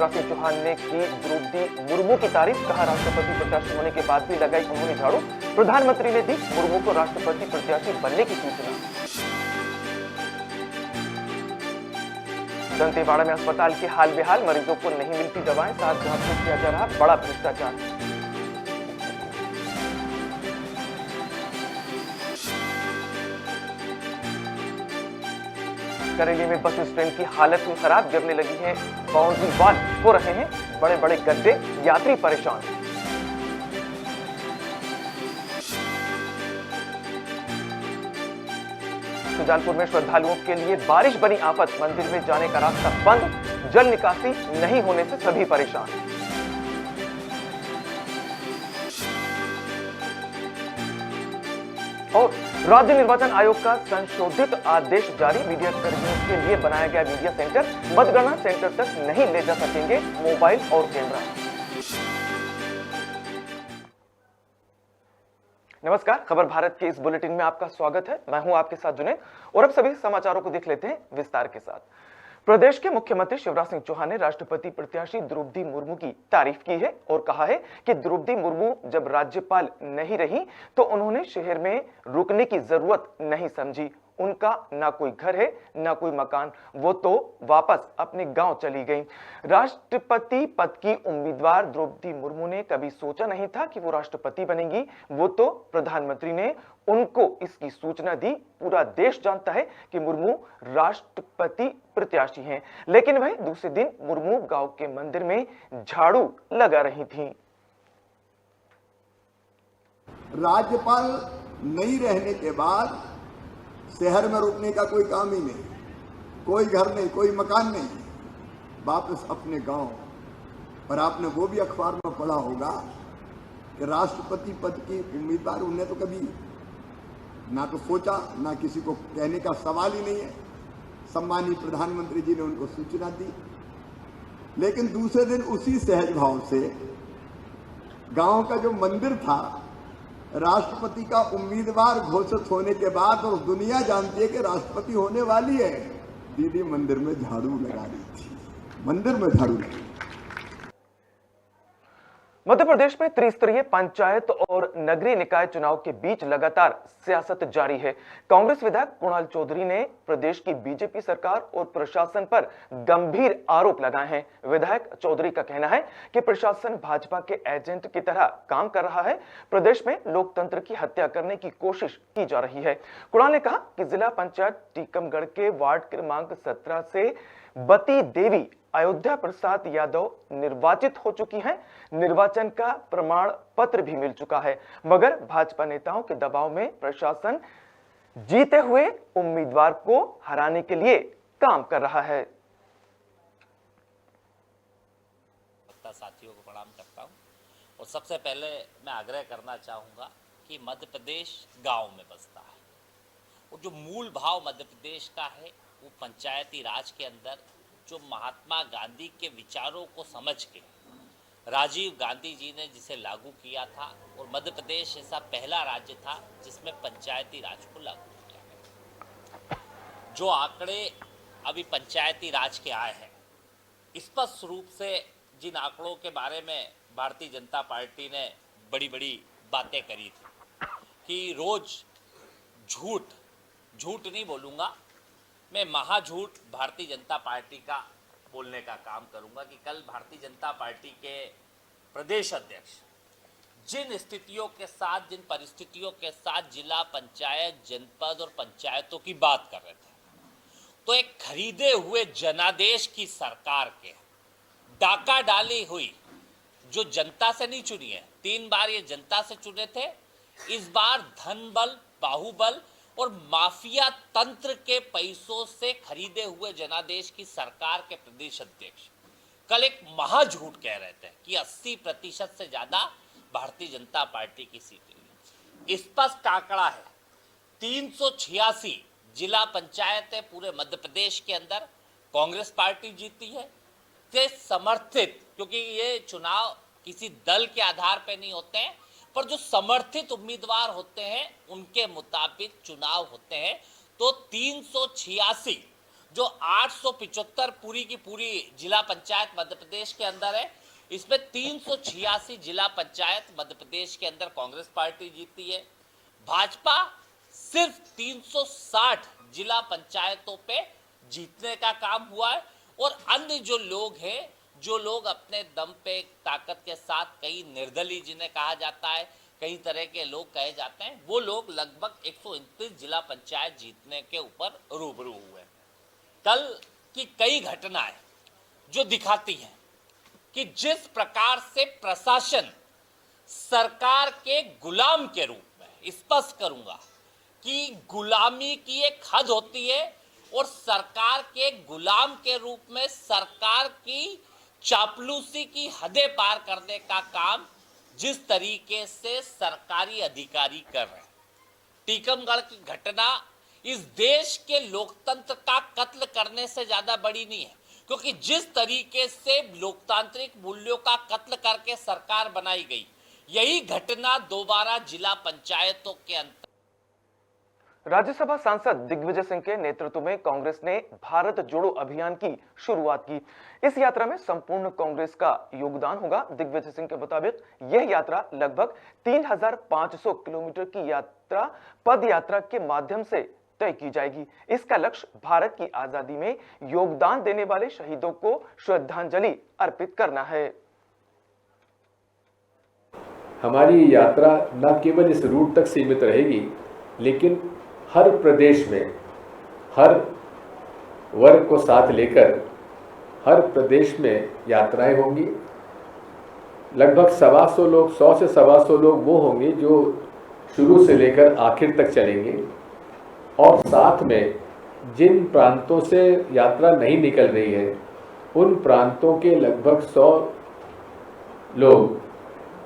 शिवराज सिंह चौहान ने की द्रौपदी मुर्मू की तारीफ। कहा राष्ट्रपति प्रत्याशी होने के बाद भी लगाई उन्होंने झाड़ू। प्रधानमंत्री ने दी मुर्मू को राष्ट्रपति प्रत्याशी बनने की सूचना। दंतेवाड़ा में अस्पताल के हाल बेहाल, मरीजों को नहीं मिलती दवाएं, साथ जांच में किया जा रहा बड़ा भ्रष्टाचार। करेली में बस स्टैंड की हालत हुई खराब, गिरने लगी है बाउंड्री वॉल, हो रहे हैं बड़े बड़े गड्ढे, यात्री परेशान। शुजालपुर में श्रद्धालुओं के लिए बारिश बनी आफत, मंदिर में जाने का रास्ता बंद, जल निकासी नहीं होने से सभी परेशान। और राज्य निर्वाचन आयोग का संशोधित आदेश जारी, मीडिया कर्मियों के लिए बनाया गया मीडिया सेंटर, मतगणना सेंटर तक नहीं ले जा सकेंगे मोबाइल और कैमरा। नमस्कार, खबर भारत के इस बुलेटिन में आपका स्वागत है। मैं हूं आपके साथ जुनैद और अब सभी समाचारों को देख लेते हैं विस्तार के साथ। प्रदेश के मुख्यमंत्री शिवराज सिंह चौहान ने राष्ट्रपति प्रत्याशी द्रौपदी मुर्मू की तारीफ की है और कहा है कि द्रौपदी मुर्मू जब राज्यपाल नहीं रही तो उन्होंने शहर में रुकने की जरूरत नहीं समझी। उनका ना कोई घर है ना कोई मकान, वो तो वापस अपने गांव चली गई। राष्ट्रपति पद की उम्मीदवार द्रौपदी मुर्मू ने कभी सोचा नहीं था कि वो राष्ट्रपति बनेंगी, वो तो प्रधानमंत्री ने उनको इसकी सूचना दी। पूरा देश जानता है कि मुर्मू राष्ट्रपति प्रत्याशी हैं, लेकिन वह दूसरे दिन मुर्मू गांव के मंदिर में झाड़ू लगा रही थी। राज्यपाल नहीं रहने के बाद शहर में रुकने का कोई काम ही नहीं, कोई घर नहीं, कोई मकान नहीं, वापस अपने गांव। और आपने वो भी अखबार में पढ़ा होगा कि राष्ट्रपति पद की उम्मीदवार, उन्हें तो कभी ना तो सोचा, ना किसी को कहने का सवाल ही नहीं है। सम्मानीय प्रधानमंत्री जी ने उनको सूचना दी, लेकिन दूसरे दिन उसी सहज भाव से गांव का जो मंदिर था, राष्ट्रपति का उम्मीदवार घोषित होने के बाद और दुनिया जानती है कि राष्ट्रपति होने वाली है, दीदी मंदिर में झाड़ू लगा रही थी, मंदिर में झाड़ू लगा। मध्य प्रदेश में त्रिस्तरीय पंचायत और नगरीय निकाय चुनाव के बीच लगातार सियासत जारी है। कांग्रेस विधायक कुणाल चौधरी ने प्रदेश की बीजेपी सरकार और प्रशासन पर गंभीर आरोप लगाए हैं। विधायक चौधरी का कहना है कि प्रशासन भाजपा के एजेंट की तरह काम कर रहा है। प्रदेश में लोकतंत्र की हत्या करने की कोशिश की जा रही है। कुणाल ने कहा कि जिला पंचायत टीकमगढ़ के वार्ड क्रमांक 17 से बती देवी अयोध्या प्रसाद यादव निर्वाचित हो चुकी हैं। निर्वाचन का प्रमाण पत्र भी मिल चुका है, मगर भाजपा नेताओं के दबाव में प्रशासन जीते हुए उम्मीदवार को हराने के लिए काम कर रहा है। साथियों को प्रणाम करता हूं और सबसे पहले मैं आग्रह करना चाहूंगा कि मध्य प्रदेश गांव में बसता है और जो मूल भाव मध्य प्रदेश का है वो पंचायती राज के अंदर जो महात्मा गांधी के विचारों को समझ के राजीव गांधी जी ने जिसे लागू किया था, और मध्य प्रदेश ऐसा पहला राज्य था जिसमें पंचायती राज को लागू किया गया। जो आंकड़े अभी पंचायती राज के आए हैं, स्पष्ट रूप से जिन आंकड़ों के बारे में भारतीय जनता पार्टी ने बड़ी बड़ी बातें करी थी कि रोज झूठ नहीं बोलूँगा मैं, महाझूठ भारतीय जनता पार्टी का बोलने का काम करूंगा कि कल भारतीय जनता पार्टी के प्रदेश अध्यक्ष जिन स्थितियों के साथ, जिन परिस्थितियों के साथ जिला पंचायत, जनपद और पंचायतों की बात कर रहे थे, तो एक खरीदे हुए जनादेश की सरकार के डाका डाली हुई, जो जनता से नहीं चुनी है, 3 बार ये जनता से चुने थे, इस बार धन बल, बाहुबल और माफिया तंत्र के पैसों से खरीदे हुए जनादेश की सरकार के प्रदेश अध्यक्ष कल एक महाझूठ कह रहे थे कि 80% से ज्यादा भारतीय जनता पार्टी की सीटें। स्पष्ट आंकड़ा है, 386 जिला पंचायतें पूरे मध्य प्रदेश के अंदर कांग्रेस पार्टी जीती है। से समर्थित, क्योंकि ये चुनाव किसी दल के आधार पर नहीं होते हैं, पर जो समर्थित उम्मीदवार होते हैं उनके मुताबिक चुनाव होते हैं। तो 386 जो 875 पूरी की पूरी जिला पंचायत मध्य प्रदेश के अंदर है, इसमें 386 जिला पंचायत मध्य प्रदेश के अंदर कांग्रेस पार्टी जीती है। भाजपा सिर्फ 360 जिला पंचायतों पे जीतने का काम हुआ है और अन्य जो लोग हैं, जो लोग अपने दम पे ताकत के साथ, कई निर्दलीय जिन्हें कहा जाता है, कई तरह के लोग कहे जाते हैं, वो लोग लगभग 129 जिला पंचायत जीतने के ऊपर रूबरू हुए। कल की कई घटनाएं जो दिखाती हैं कि जिस प्रकार से प्रशासन सरकार के गुलाम के रूप में, स्पष्ट करूंगा कि गुलामी की एक हद होती है और सरकार के गुलाम के रूप में सरकार की चापलूसी की हदें पार करने का काम जिस तरीके से सरकारी अधिकारी कर रहे हैं। टीकमगढ़ की घटना इस देश के लोकतंत्र का कत्ल करने से ज्यादा बड़ी नहीं है, क्योंकि जिस तरीके से लोकतांत्रिक मूल्यों का कत्ल करके सरकार बनाई गई, यही घटना दोबारा जिला पंचायतों के अंतर। राज्यसभा सांसद दिग्विजय सिंह के नेतृत्व में कांग्रेस ने भारत जोड़ो अभियान की शुरुआत की। इस यात्रा में संपूर्ण कांग्रेस का योगदान होगा। दिग्विजय सिंह के मुताबिक यह यात्रा लगभग 3500 किलोमीटर की यात्रा पद यात्रा के माध्यम से तय की जाएगी। इसका लक्ष्य भारत की आजादी में योगदान देने वाले शहीदों को श्रद्धांजलि अर्पित करना है। हमारी यात्रा न केवल इस रूट तक सीमित रहेगी, लेकिन हर प्रदेश में हर वर्ग को साथ लेकर हर प्रदेश में यात्राएं होंगी। लगभग 125 लोग, 100 से 125 लोग वो होंगे जो शुरू से लेकर आखिर तक चलेंगे, और साथ में जिन प्रांतों से यात्रा नहीं निकल रही है उन प्रांतों के लगभग 100 लोग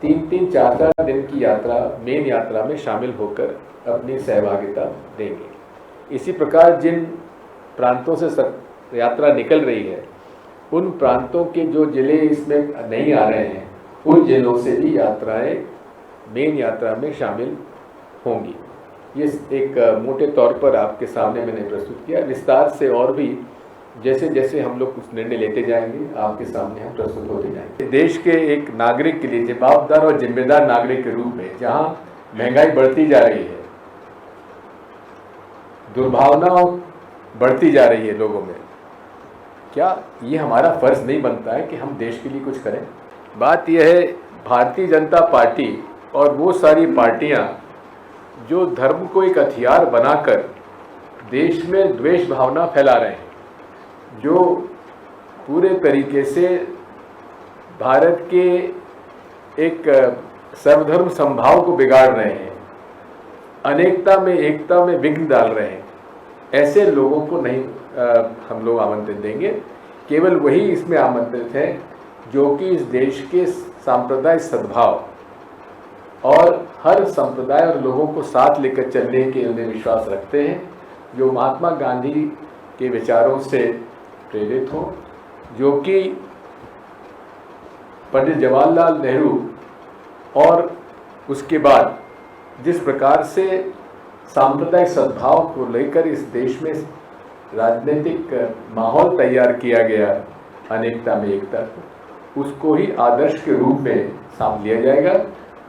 3-3, 4-4 दिन की यात्रा, मेन यात्रा में शामिल होकर अपनी सहभागिता देंगे। इसी प्रकार जिन प्रांतों से यात्रा निकल रही है उन प्रांतों के जो जिले इसमें नहीं आ रहे हैं, उन जिलों से भी यात्राएं मेन यात्रा में शामिल होंगी। ये एक मोटे तौर पर आपके सामने मैंने प्रस्तुत किया। विस्तार से और भी जैसे जैसे हम लोग कुछ निर्णय लेते जाएंगे आपके सामने हम प्रस्तुत होते जाएंगे। देश के एक नागरिक के लिए, जवाबदार और जिम्मेदार नागरिक के रूप में, जहां महंगाई बढ़ती जा रही है, दुर्भावनाओं बढ़ती जा रही है लोगों में, क्या ये हमारा फर्ज नहीं बनता है कि हम देश के लिए कुछ करें? बात यह है, भारतीय जनता पार्टी और वो सारी पार्टियां जो धर्म को एक हथियार बनाकर देश में द्वेष भावना फैला रहे हैं, जो पूरे तरीके से भारत के एक सर्वधर्म समभाव को बिगाड़ रहे हैं, अनेकता में एकता में विघ्न डाल रहे हैं, ऐसे लोगों को नहीं हम लोग आमंत्रित देंगे। केवल वही इसमें आमंत्रित है जो कि इस देश के सांप्रदायिक सद्भाव और हर संप्रदाय और लोगों को साथ लेकर चलने के उन्हें विश्वास रखते हैं, जो महात्मा गांधी के विचारों से प्रेरित हों, जो कि पंडित जवाहरलाल नेहरू और उसके बाद जिस प्रकार से सांप्रदायिक सद्भाव को लेकर इस देश में राजनीतिक माहौल तैयार किया गया, अनेकता में एकता, उसको ही आदर्श के रूप में साम लिया जाएगा।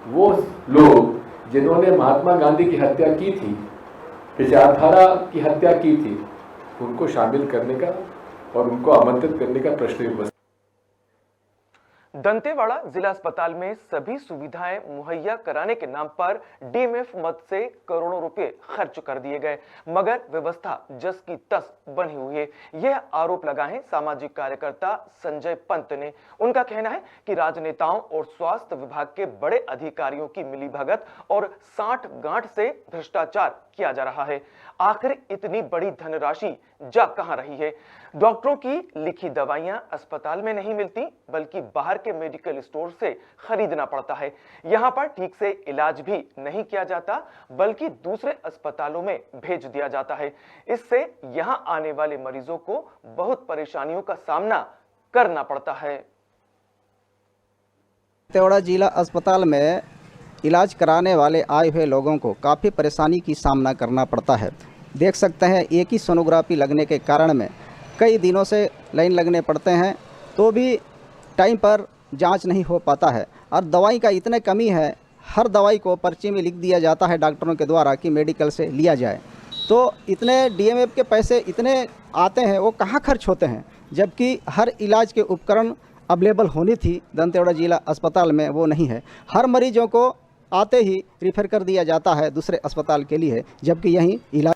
वो लोग जिन्होंने महात्मा गांधी की हत्या की थी, विचारधारा की हत्या की थी, उनको शामिल करने का और उनको आमंत्रित करने का प्रश्न उपस्थित। दंतेवाड़ा जिला अस्पताल में सभी सुविधाएं मुहैया कराने के नाम पर डीएमएफ मद से करोड़ों रुपए खर्च कर दिए गए, मगर व्यवस्था जस की तस बनी हुई है। यह आरोप लगाए सामाजिक कार्यकर्ता संजय पंत ने। उनका कहना है कि राजनेताओं और स्वास्थ्य विभाग के बड़े अधिकारियों की मिलीभगत और साठ गांठ से भ्रष्टाचार किया जा रहा है। आखिर इतनी बड़ी धनराशि जा कहां रही है? डॉक्टरों की लिखी दवाइयां अस्पताल में नहीं मिलती, बल्कि बाहर के मेडिकल स्टोर से खरीदना पड़ता है। यहां पर ठीक से इलाज भी नहीं किया जाता, बल्कि दूसरे अस्पतालों में भेज दिया जाता है। इससे यहां आने वाले मरीजों को बहुत परेशानियों का सामना करना पड़ता है। दंतेवाड़ा जिला अस्पताल में इलाज कराने वाले आए हुए लोगों को काफ़ी परेशानी की सामना करना पड़ता है। देख सकते हैं, एक ही सोनोग्राफी लगने के कारण में कई दिनों से लाइन लगने पड़ते हैं, तो भी टाइम पर जांच नहीं हो पाता है। और दवाई का इतने कमी है, हर दवाई को पर्ची में लिख दिया जाता है डॉक्टरों के द्वारा कि मेडिकल से लिया जाए। तो इतने डीएमएफ के पैसे इतने आते हैं, वो कहाँ खर्च होते हैं, जबकि हर इलाज के उपकरण अवेलेबल होनी थी दंतेवाड़ा जिला अस्पताल में, वो नहीं है। हर मरीजों को आते ही रिफ़र कर दिया जाता है दूसरे अस्पताल के लिए, जबकि यहीं इलाज।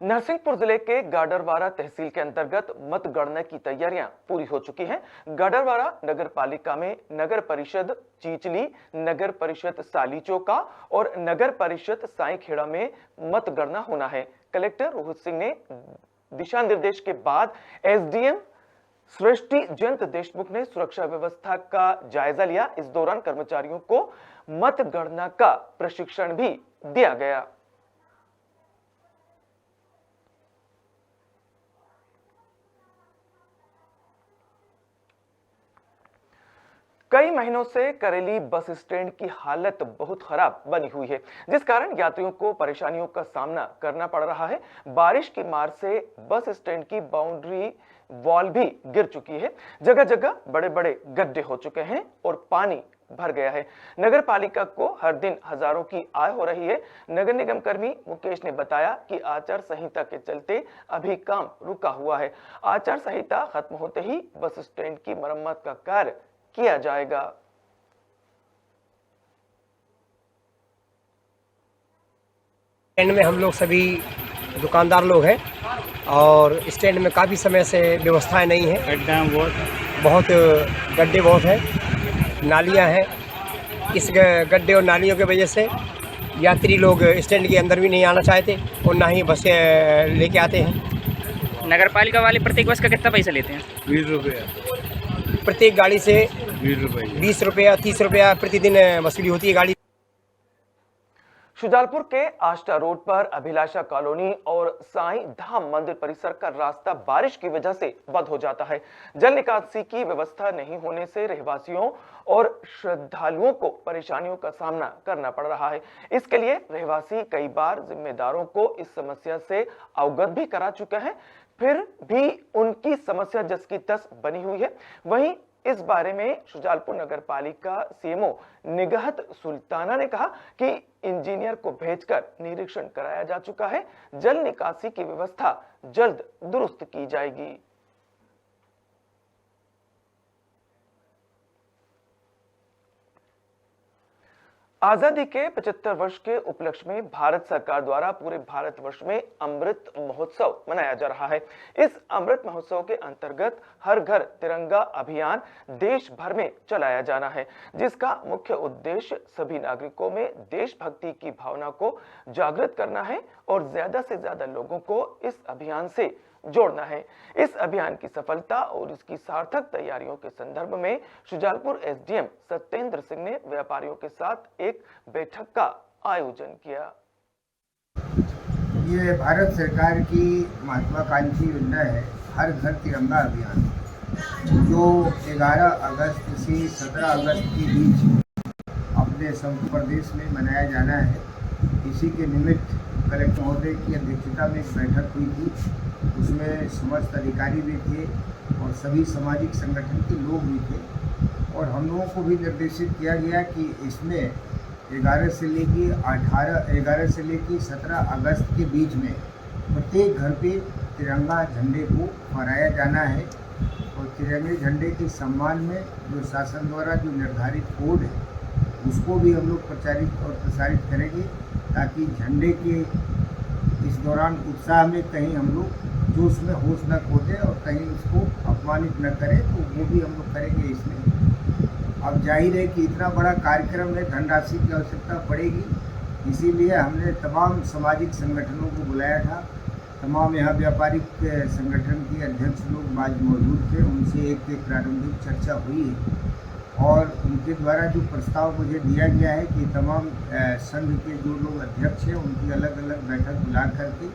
नरसिंहपुर जिले के गाडरवारा तहसील के अंतर्गत मतगणना की तैयारियां पूरी हो चुकी हैं। गाडरवारा नगर पालिका में नगर परिषद चीचली, नगर परिषद सालीचोका और नगर परिषद साईखेड़ा में मतगणना होना है। कलेक्टर रोहित सिंह ने दिशा निर्देश के बाद एसडीएम सृष्टि जयंत देशमुख ने सुरक्षा व्यवस्था का जायजा लिया। इस दौरान कर्मचारियों को मतगणना का प्रशिक्षण भी दिया गया। कई महीनों से करेली बस स्टैंड की हालत बहुत खराब बनी हुई है, जिस कारण यात्रियों को परेशानियों का सामना करना पड़ रहा है। बारिश की मार से बस स्टैंड की बाउंड्री वॉल भी गिर चुकी है। जगह जगह बड़े बड़े गड्ढे हो चुके हैं और पानी भर गया है। नगर पालिका को हर दिन हजारों की आय हो रही है। नगर निगम कर्मी मुकेश ने बताया कि आचार संहिता के चलते अभी काम रुका हुआ है। आचार संहिता खत्म होते ही बस स्टैंड की मरम्मत का कार्य किया जाएगा। स्टैंड में हम लोग सभी दुकानदार लोग हैं और स्टैंड में काफ़ी समय से व्यवस्थाएं नहीं है। बहुत गड्ढे बहुत हैं, नालियां हैं। इस गड्ढे और नालियों की वजह से यात्री लोग स्टैंड के अंदर भी नहीं आना चाहते और ना ही बसें लेके आते हैं। नगर पालिका वाले प्रत्येक बस का कितना पैसा लेते हैं? 20 रुपया प्रत्येक गाड़ी से। 20 रुपया 30 रुपया प्रतिदिन वसूली होती है गाड़ी। शुजालपुर के आष्टा रोड पर अभिलाषा कॉलोनी और साईं धाम मंदिर परिसर का रास्ता बारिश की वजह से बंद हो जाता है। जल निकासी की व्यवस्था नहीं होने से रहवासियों और श्रद्धालुओं को परेशानियों का सामना करना पड़ रहा है। इसके लिए रहवासी कई बार जिम्मेदारों को इस समस्या से अवगत भी करा चुके हैं, फिर भी उनकी समस्या जस की तस बनी हुई है। वहीं इस बारे में शुजालपुर नगर पालिका सीएमओ निगहत सुल्ताना ने कहा कि इंजीनियर को भेजकर निरीक्षण कराया जा चुका है। जल निकासी की व्यवस्था जल्द दुरुस्त की जाएगी। आजादी के 75 वर्ष के उपलक्ष्य में भारत सरकार द्वारा पूरे भारतवर्ष में अमृत महोत्सव मनाया जा रहा है। इस अमृत महोत्सव के अंतर्गत हर घर तिरंगा अभियान देश भर में चलाया जाना है, जिसका मुख्य उद्देश्य सभी नागरिकों में देशभक्ति की भावना को जागृत करना है और ज्यादा से ज्यादा लोगों को इस अभियान से जोड़ना है। इस अभियान की सफलता और इसकी सार्थक तैयारियों के संदर्भ में शुजालपुर एसडीएम सत्येंद्र सिंह ने व्यापारियों के साथ एक बैठक का आयोजन किया। ये भारत सरकार की महत्वाकांक्षी योजना है हर घर तिरंगा अभियान, जो 11 अगस्त से 17 अगस्त के बीच अपने संपूर्ण प्रदेश में मनाया जाना है। इसी के निमित्त कलेक्टर महोदय की अध्यक्षता में एक बैठक हुई थी। उसमें समस्त अधिकारी भी थे और सभी सामाजिक संगठन के लोग भी थे और हम लोगों को भी निर्देशित किया गया कि इसमें 11 से लेकर 17 अगस्त के बीच में प्रत्येक घर पे तिरंगा झंडे को फहराया जाना है और तिरंगे झंडे के सम्मान में जो शासन द्वारा जो निर्धारित कोड है उसको भी हम लोग प्रचारित और प्रसारित करेंगे, ताकि झंडे के इस दौरान उत्साह में कहीं हम लोग जो उसमें होश न खो दे और कहीं उसको अपमानित न करें, तो वो भी हम लोग करेंगे इसमें। अब जाहिर है कि इतना बड़ा कार्यक्रम में धनराशि की आवश्यकता पड़ेगी, इसीलिए हमने तमाम सामाजिक संगठनों को बुलाया था। तमाम यहाँ व्यापारिक संगठन के अध्यक्ष लोग आज मौजूद थे, उनसे एक प्रारंभिक चर्चा हुई है और उनके द्वारा जो प्रस्ताव मुझे दिया गया है कि तमाम संघ के जो लोग अध्यक्ष हैं उनकी अलग अलग बैठक बुला करके।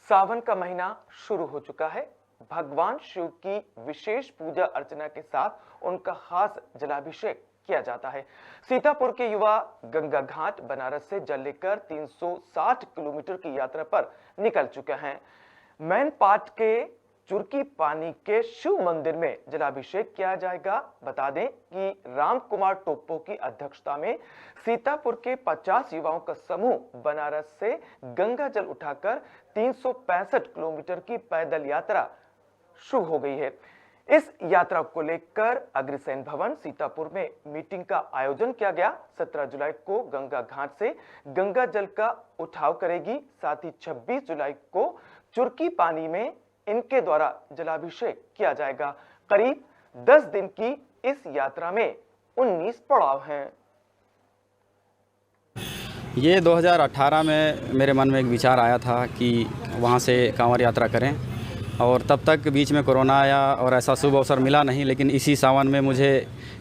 सावन का महीना शुरू हो चुका है। भगवान शिव की विशेष पूजा अर्चना के साथ उनका खास जलाभिषेक किया जाता है। सीतापुर के युवा गंगा घाट बनारस से जल लेकर 360 किलोमीटर की यात्रा पर निकल चुके हैं। मैनपाट के चुरकी पानी के शिव मंदिर में जलाभिषेक किया जाएगा। बता दें कि राम कुमार टोप्पो की अध्यक्षता में सीतापुर के 50 युवाओं का समूह बनारस से गंगा जल उठाकर 365 किलोमीटर की पैदल यात्रा शुरू हो गई है। इस यात्रा को लेकर अग्रसेन भवन सीतापुर में मीटिंग का आयोजन किया गया। 17 जुलाई को गंगा घाट से गंगा जल का उठाव करेगी। साथ ही 26 जुलाई को चुरकी पानी में इनके द्वारा जलाभिषेक किया जाएगा। करीब 10 दिन की इस यात्रा में 19 पड़ाव हैं। ये 2018 में मेरे मन में एक विचार आया था कि वहाँ से कांवड़ यात्रा करें, और तब तक बीच में कोरोना आया और ऐसा शुभ अवसर मिला नहीं। लेकिन इसी सावन में मुझे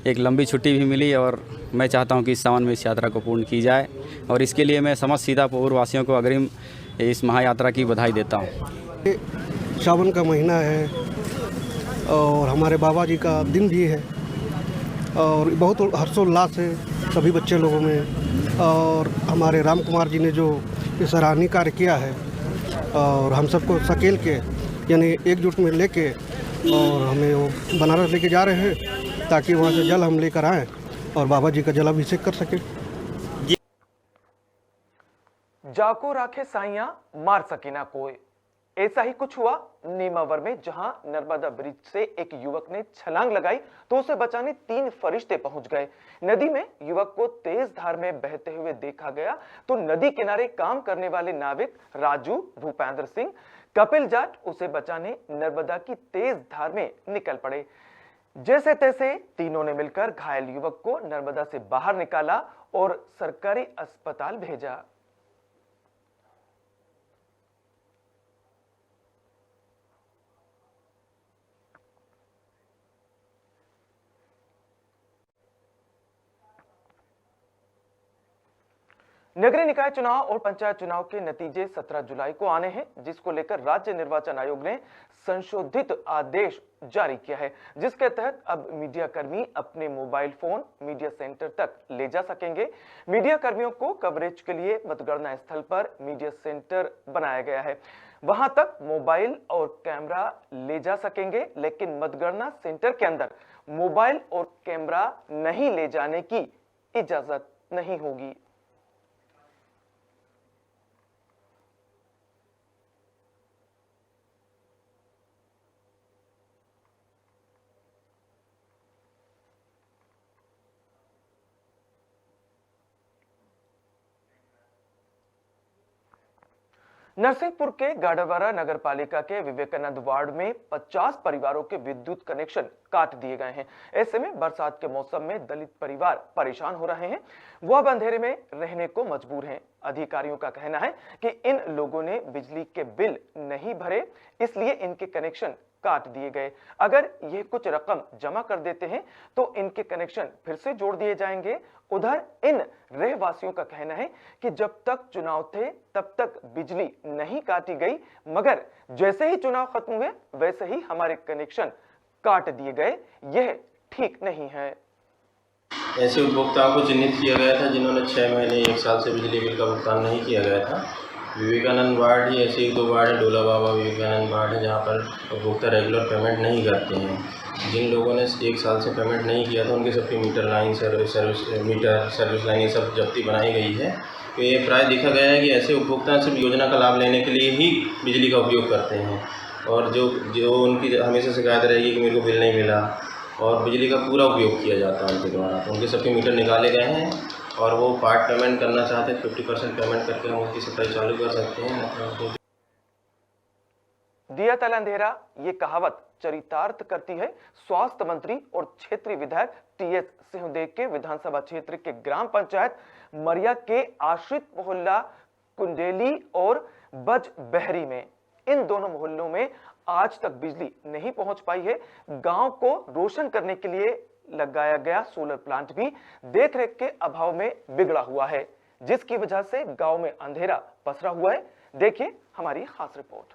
एक लंबी छुट्टी भी मिली और मैं चाहता हूं कि इस सावन में इस यात्रा को पूर्ण की जाए, और इसके लिए मैं समस्त सीतापुर वासियों को अग्रिम इस महायात्रा की बधाई देता हूं। सावन का महीना है और हमारे बाबा जी का दिन भी है, और बहुत हर्षोल्लास है सभी बच्चे लोगों में। और हमारे राम कुमार जी ने जो ये सराहनीय कार्य किया है, और हम सबको सकेल के यानी एकजुट में लेके और हमें वो बनारस लेके जा रहे हैं ताकि वहाँ से जल हम लेकर आएँ और बाबा जी का जलाभिषेक कर सकें। जाको राखे साइया मार सके ना कोई, ऐसा ही कुछ हुआ नेमावर में, जहां नर्मदा ब्रिज से एक युवक ने छलांग लगाई तो उसे बचाने 3 फरिश्ते पहुंच गए। नदी में युवक को तेज धार में बहते हुए देखा गया तो नदी किनारे काम करने वाले नाविक राजू, भूपेंद्र सिंह, कपिल जाट उसे बचाने नर्मदा की तेज धार में निकल पड़े। जैसे तैसे तीनों ने मिलकर घायल युवक को नर्मदा से बाहर निकाला और सरकारी अस्पताल भेजा। नगरीय निकाय चुनाव और पंचायत चुनाव के नतीजे 17 जुलाई को आने हैं, जिसको लेकर राज्य निर्वाचन आयोग ने संशोधित आदेश जारी किया है, जिसके तहत अब मीडिया कर्मी अपने मोबाइल फोन मीडिया सेंटर तक ले जा सकेंगे। मीडिया कर्मियों को कवरेज के लिए मतगणना स्थल पर मीडिया सेंटर बनाया गया है, वहां तक मोबाइल और कैमरा ले जा सकेंगे, लेकिन मतगणना सेंटर के अंदर मोबाइल और कैमरा नहीं ले जाने की इजाजत नहीं होगी। नरसिंहपुर के गाड़ावारा नगर पालिका के विवेकानंद वार्ड में 50 परिवारों के विद्युत कनेक्शन काट दिए गए हैं। ऐसे में बरसात के मौसम में दलित परिवार परेशान हो रहे हैं, वह अब अंधेरे में रहने को मजबूर हैं। अधिकारियों का कहना है कि इन लोगों ने बिजली के बिल नहीं भरे, इसलिए इनके कनेक्शन काट दिए गए। अगर ये कुछ रकम जमा कर देते हैं तो इनके कनेक्शन फिर से जोड़ दिए जाएंगे। उधर इन रहवासियों का कहना है कि जब तक चुनाव थे तब तक बिजली नहीं काटी गई, मगर जैसे ही चुनाव खत्म हुए वैसे ही हमारे कनेक्शन काट दिए गए। यह ठीक नहीं है। ऐसे उपभोक्ताओं को चिन्हित किया गया था जिन्होंने 6 महीने 1 साल से बिजली बिल का भुगतान नहीं किया गया था। विवेकानंद वार्ड ही ऐसे 1-2 वार्ड है, डोला बाबा विवेकानंद वार्ड है, जहाँ पर उपभोक्ता रेगुलर पेमेंट नहीं करते हैं। जिन लोगों ने 1 साल से पेमेंट नहीं किया था उनके सबकी मीटर लाइन सर्विस लाइन ये सब जब्ती बनाई गई है। तो ये प्राय देखा गया है कि ऐसे उपभोक्ता सिर्फ योजना का लाभ लेने के लिए ही बिजली का उपयोग करते हैं, और जो उनकी हमेशा शिकायत रहेगी कि मेरे को बिल नहीं मिला, और बिजली का पूरा उपयोग किया जाता है उनके द्वारा। तो उनके सबके मीटर निकाले गए हैं और वो पार्ट पेमेंट करना चाहते हैं 50% पेमेंट करके हम उसकी सप्लाई चालू कर सकते हैं। दिया तल अंधेरा, ये कहावत चरितार्थ करती है स्वास्थ्य मंत्री और क्षेत्रीय विधायक टीएस सिंहदेव के विधानसभा क्षेत्र के ग्राम पंचायत मरिया के आश्रित मोहल्ला कुंडेली और बज बहरी में। इन दोनों मोहल्लों में आज तक बिजली नहीं पहुंच पाई है। गांव को रोशन करने के लिए लगाया गया सोलर प्लांट भी देखरेख के अभाव में बिगड़ा हुआ है, जिसकी वजह से गांव में अंधेरा पसरा हुआ है। देखिए हमारी खास रिपोर्ट।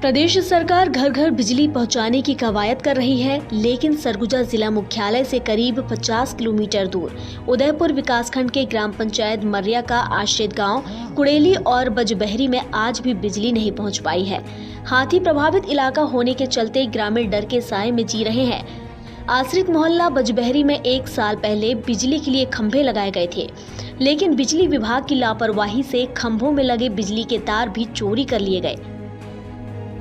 प्रदेश सरकार घर घर बिजली पहुंचाने की कवायद कर रही है, लेकिन सरगुजा जिला मुख्यालय से करीब 50 किलोमीटर दूर उदयपुर विकासखंड के ग्राम पंचायत मर्रिया का आश्रित गांव कुड़ेली और बजबहरी में आज भी बिजली नहीं पहुंच पाई है। हाथी प्रभावित इलाका होने के चलते ग्रामीण डर के साए में जी रहे हैं। आश्रित मोहल्ला बजबहरी में 1 साल पहले बिजली के लिए खंभे लगाए गए थे, लेकिन बिजली विभाग की लापरवाही से खंभों में लगे बिजली के तार भी चोरी कर लिए गए।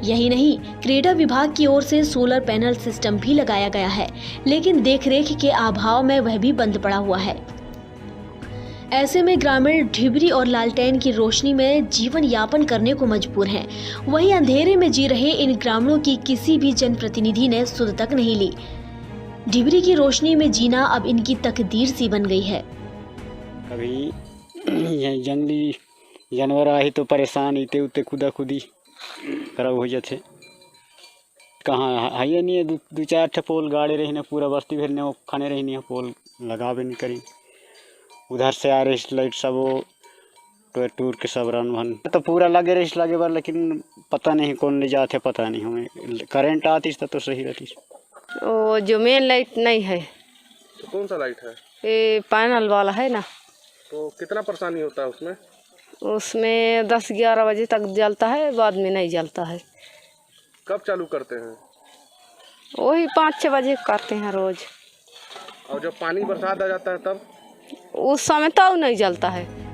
यही नहीं, क्रेडा विभाग की ओर से सोलर पैनल सिस्टम भी लगाया गया है, लेकिन देखरेख के अभाव में वह भी बंद पड़ा हुआ है। ऐसे में ग्रामीण ढिबरी और लालटेन की रोशनी में जीवन यापन करने को मजबूर हैं। वहीं अंधेरे में जी रहे इन ग्रामीणों की किसी भी जनप्रतिनिधि ने सुध तक नहीं ली। ढिबरी की रोशनी में जीना अब इनकी तकदीर सी बन गई है। कभी जंगली जानवर आए तो परेशान इते उते खुदा खुदी खराब हो जाते। कहाँ है नहीं, 2-4 ठे पोल गाड़े रही ने पूरा बस्ती भर ने वो खाने रही नहीं, पोल लगावे नहीं करी। उधर से आ रही लाइट सब वो टूर के सब रन भन तो पूरा लगे रही लगे बार, लेकिन पता नहीं कौन ले जाते, पता नहीं हमें। करंट आती तो सही रहती। वो जो मेन लाइट नहीं है। तो कौन सा लाइट है? ये पैनल वाला है ना। तो कितना परेशानी होता है उसमें? उसमें 10-11 बजे तक जलता है, बाद में नहीं जलता है। कब चालू करते हैं? वही 5-6 बजे करते हैं रोज। और जब पानी बरसात आ जाता है तब? उस समय तो नहीं जलता है।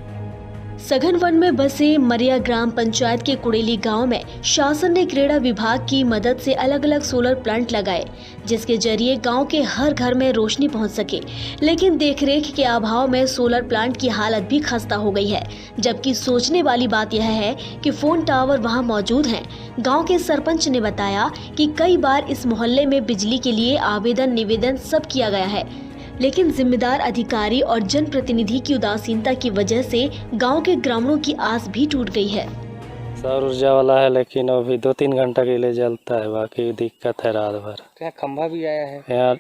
सघन वन में बसे मरिया ग्राम पंचायत के कुड़ेली गांव में शासन ने क्रेडा विभाग की मदद से अलग अलग सोलर प्लांट लगाए, जिसके जरिए गांव के हर घर में रोशनी पहुंच सके। लेकिन देखरेख के अभाव में सोलर प्लांट की हालत भी खस्ता हो गई है। जबकि सोचने वाली बात यह है कि फोन टावर वहां मौजूद हैं। गांव के सरपंच ने बताया कि कई बार इस मोहल्ले में बिजली के लिए आवेदन निवेदन सब किया गया है, लेकिन जिम्मेदार अधिकारी और जनप्रतिनिधि की उदासीनता की वजह से गांव के ग्रामीणों की आस भी टूट गई है। सौर ऊर्जा वाला है, लेकिन अभी 2-3 घंटा के लिए जलता है, बाकी दिक्कत है रात भर। क्या खंभा भी आया है? यहाँ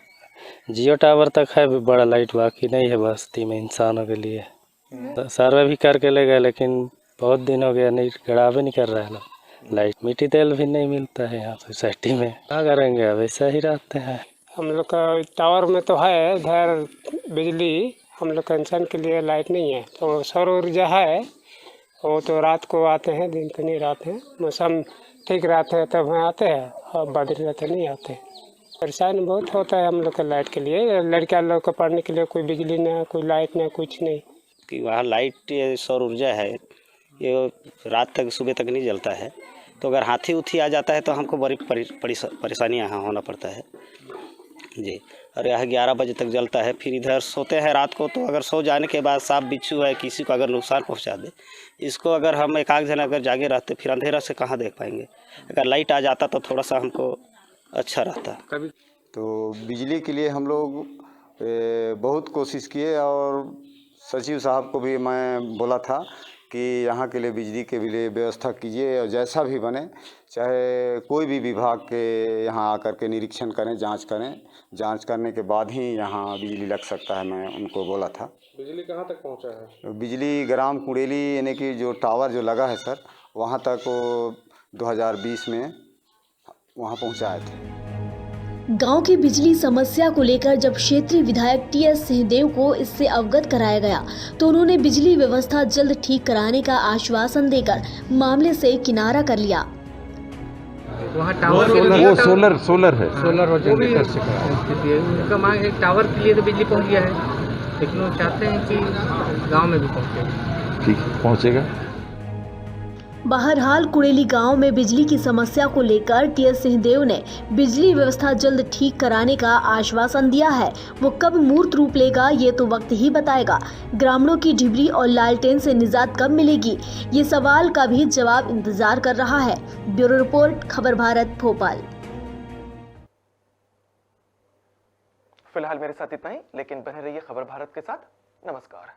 जियो टावर तक है बड़ा लाइट, बाकी नहीं है बस्ती में इंसानों के लिए। सर्वे भी करके ले गए, लेकिन बहुत दिन हो गया नहीं, गड़ावे नहीं कर रहा है लाइट। मिट्टी तेल भी नहीं मिलता है यहाँ सोसाइटी में। क्या करेंगे, अब ऐसा ही रहते हैं। हम लोग का टावर में तो है इधर बिजली, हम लोग का इंसान के लिए लाइट नहीं है। तो सौर ऊर्जा है, वो तो रात को आते हैं, दिन को नहीं आते हैं। मौसम ठीक रहते हैं तब वहाँ आते हैं, और बादल रहते नहीं आते। परेशानी बहुत होता है हम लोग का लाइट के लिए। लड़का लोग को पढ़ने के लिए कोई बिजली ना, कोई लाइट ना, कुछ नहीं। कि वहाँ लाइट सौर ऊर्जा है, ये रात तक सुबह तक नहीं जलता है। तो अगर हाथी उथी आ जाता है तो हमको बड़ी परेशानी यहाँ होना पड़ता है जी। और यहाँ 11 बजे तक जलता है। फिर इधर सोते हैं रात को, तो अगर सो जाने के बाद सांप बिच्छू है, किसी को अगर नुकसान पहुँचा दे, इसको अगर हम एक आध जन अगर जागे रहते, फिर अंधेरा से कहाँ देख पाएंगे। अगर लाइट आ जाता तो थोड़ा सा हमको अच्छा रहता। कभी तो बिजली के लिए हम लोग बहुत कोशिश किए, और सचिव साहब को भी मैं बोला था कि यहाँ के लिए बिजली के लिए व्यवस्था कीजिए, और जैसा भी बने, चाहे कोई भी विभाग के यहाँ आकर के निरीक्षण करें, जांच करें। जांच करने के बाद ही यहाँ बिजली लग सकता है, मैं उनको बोला था। बिजली कहाँ तक पहुँचा है? बिजली ग्राम कुड़ेली यानी कि जो टावर जो लगा है सर, वहाँ तक वो 2020 में वहाँ पहुँचाए थे। गांव की बिजली समस्या को लेकर जब क्षेत्रीय विधायक टीएस सिंहदेव को इससे अवगत कराया गया, तो उन्होंने बिजली व्यवस्था जल्द ठीक कराने का आश्वासन देकर मामले से किनारा कर लिया। वहाँ टावर वो सोलर है, सोलर और जनरेटर से उनका मांग है। टावर के लिए तो बिजली पहुँच गया है, लेकिन वो चाहते हैं कि गाँव में भी पहुँचे। ठीक पहुँचेगा। बहरहाल कुड़ेली गांव में बिजली की समस्या को लेकर टीएस सिंहदेव ने बिजली व्यवस्था जल्द ठीक कराने का आश्वासन दिया है। वो कब मूर्त रूप लेगा ये तो वक्त ही बताएगा। ग्रामीणों की ढिबरी और लालटेन से निजात कब मिलेगी, ये सवाल का भी जवाब इंतजार कर रहा है। ब्यूरो रिपोर्ट, खबर भारत, भोपाल। फिलहाल मेरे साथ इतना ही, लेकिन बने रहिए खबर भारत के साथ। नमस्कार।